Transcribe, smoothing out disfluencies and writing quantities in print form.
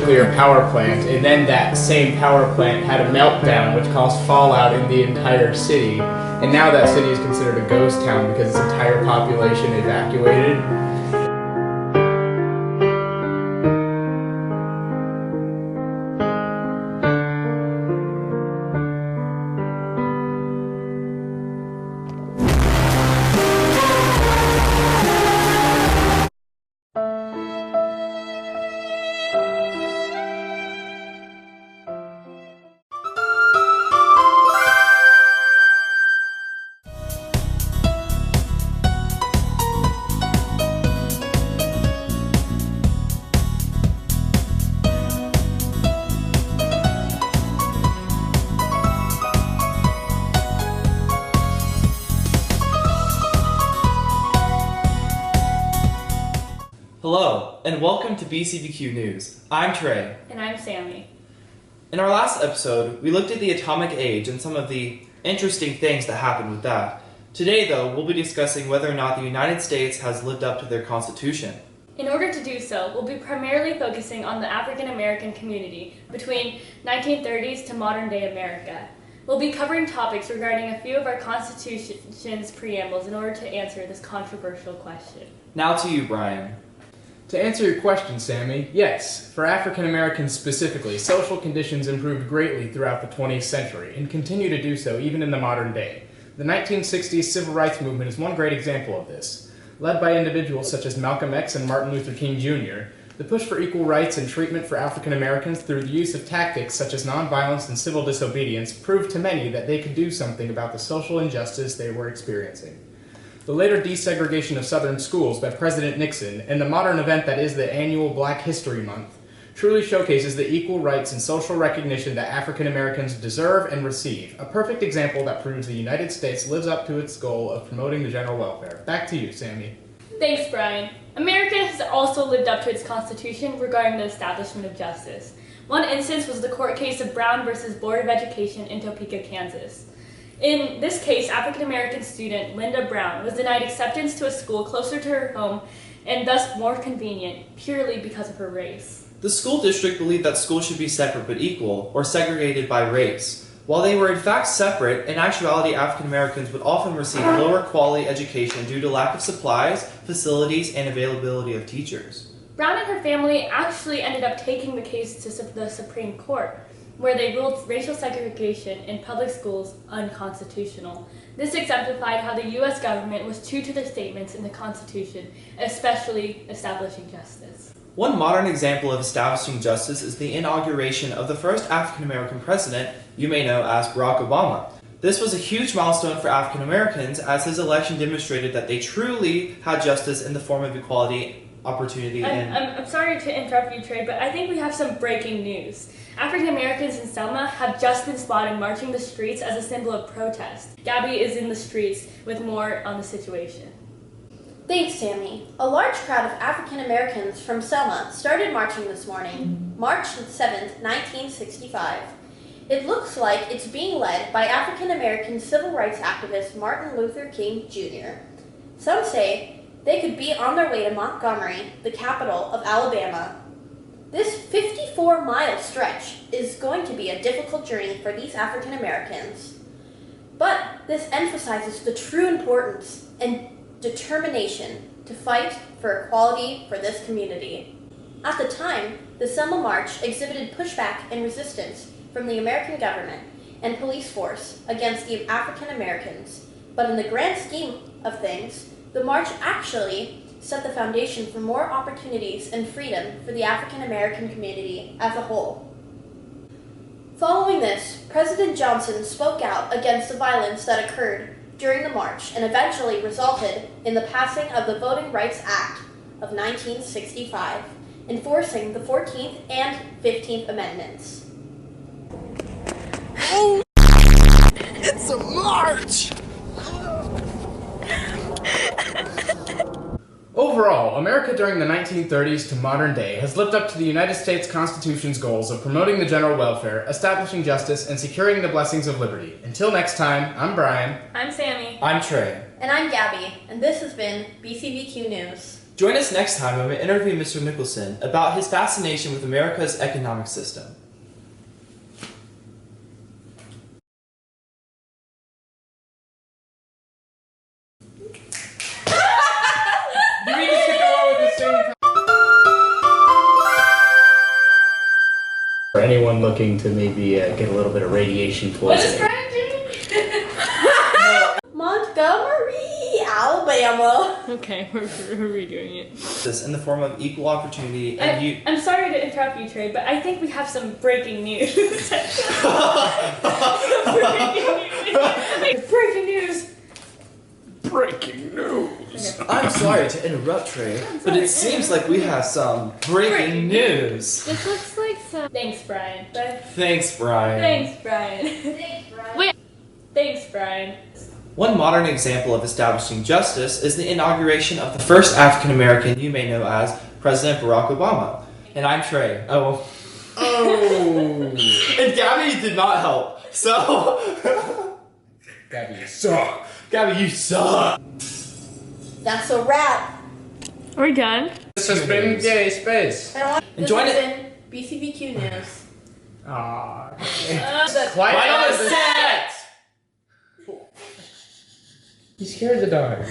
nuclear power plant, and then that same power plant had a meltdown which caused fallout in the entire city. And now that city is considered a ghost town because its entire population evacuated. Hello, and welcome to BCBQ News. I'm Trey. And I'm Sammy. In our last episode, we looked at the atomic age and some of the interesting things that happened with that. Today, though, we'll be discussing whether or not the United States has lived up to their Constitution. In order to do so, we'll be primarily focusing on the African American community between 1930s to modern-day America. We'll be covering topics regarding a few of our Constitution's preambles in order to answer this controversial question. Now to you, Brian. To answer your question, Sammy, yes, for African Americans specifically, social conditions improved greatly throughout the 20th century and continue to do so even in the modern day. The 1960s civil rights movement is one great example of this. Led by individuals such as Malcolm X and Martin Luther King Jr., the push for equal rights and treatment for African Americans through the use of tactics such as nonviolence and civil disobedience proved to many that they could do something about the social injustice they were experiencing. The later desegregation of Southern schools by President Nixon and the modern event that is the annual Black History Month truly showcases the equal rights and social recognition that African Americans deserve and receive, a perfect example that proves the United States lives up to its goal of promoting the general welfare. Back to you, Sammy. Thanks, Brian. America has also lived up to its Constitution regarding the establishment of justice. One instance was the court case of Brown versus Board of Education in Topeka, Kansas. In this case, African-American student Linda Brown was denied acceptance to a school closer to her home and thus more convenient purely because of her race. The school district believed that schools should be separate but equal, or segregated by race. While they were in fact separate, in actuality African Americans would often receive lower quality education due to lack of supplies, facilities, and availability of teachers. Brown and her family actually ended up taking the case to the Supreme Court, where they ruled racial segregation in public schools unconstitutional. This exemplified how the U.S. government was true to their statements in the Constitution, especially establishing justice. One modern example of establishing justice is the inauguration of the first African-American president you may know as Barack Obama. This was a huge milestone for African Americans as his election demonstrated that they truly had justice in the form of equality, opportunity, and... I'm sorry to interrupt you, Trey, but I think we have some breaking news. African Americans in Selma have just been spotted marching the streets as a symbol of protest. Gabby is in the streets with more on the situation. Thanks, Sammy. A large crowd of African Americans from Selma started marching this morning, March 7th, 1965. It looks like it's being led by African American civil rights activist Martin Luther King Jr. Some say they could be on their way to Montgomery, the capital of Alabama. This 54-mile stretch is going to be a difficult journey for these African Americans. But this emphasizes the true importance and determination to fight for equality for this community. At the time, the Selma March exhibited pushback and resistance from the American government and police force against the African Americans. But in the grand scheme of things, the march actually set the foundation for more opportunities and freedom for the African American community as a whole. Following this, President Johnson spoke out against the violence that occurred during the march and eventually resulted in the passing of the Voting Rights Act of 1965, enforcing the 14th and 15th Amendments. Oh, it's a march! Overall, America during the 1930s to modern day has lived up to the United States Constitution's goals of promoting the general welfare, establishing justice, and securing the blessings of liberty. Until next time, I'm Brian. I'm Sammy. I'm Trey. And I'm Gabby, and this has been BCBQ News. Join us next time when we interview Mr. Nicholson about his fascination with America's economic system. Do we just get go with the same? For anyone looking to maybe get a little bit of radiation poisoning. Montgomery, Alabama. Okay, we're redoing it. This in the form of equal opportunity and you. I'm sorry to interrupt you, Trey, but I think we have some breaking news. Breaking news! Breaking news. I'm sorry to interrupt, Trey, but it seems like we have some breaking news. This looks like some. Thanks, Brian. Thanks, Brian. Thanks, Brian. Thanks, Brian. Wait. Thanks, Brian. One modern example of establishing justice is the inauguration of the first African American you may know as President Barack Obama. And I'm Trey. Oh. And Gabby did not help. So. Gabby, you suck. Gabby, you suck. That's a wrap. Are we done? This has been Gay Space. And join this it. has been BCBQ News. Aww. Right on the set! He scared the dog.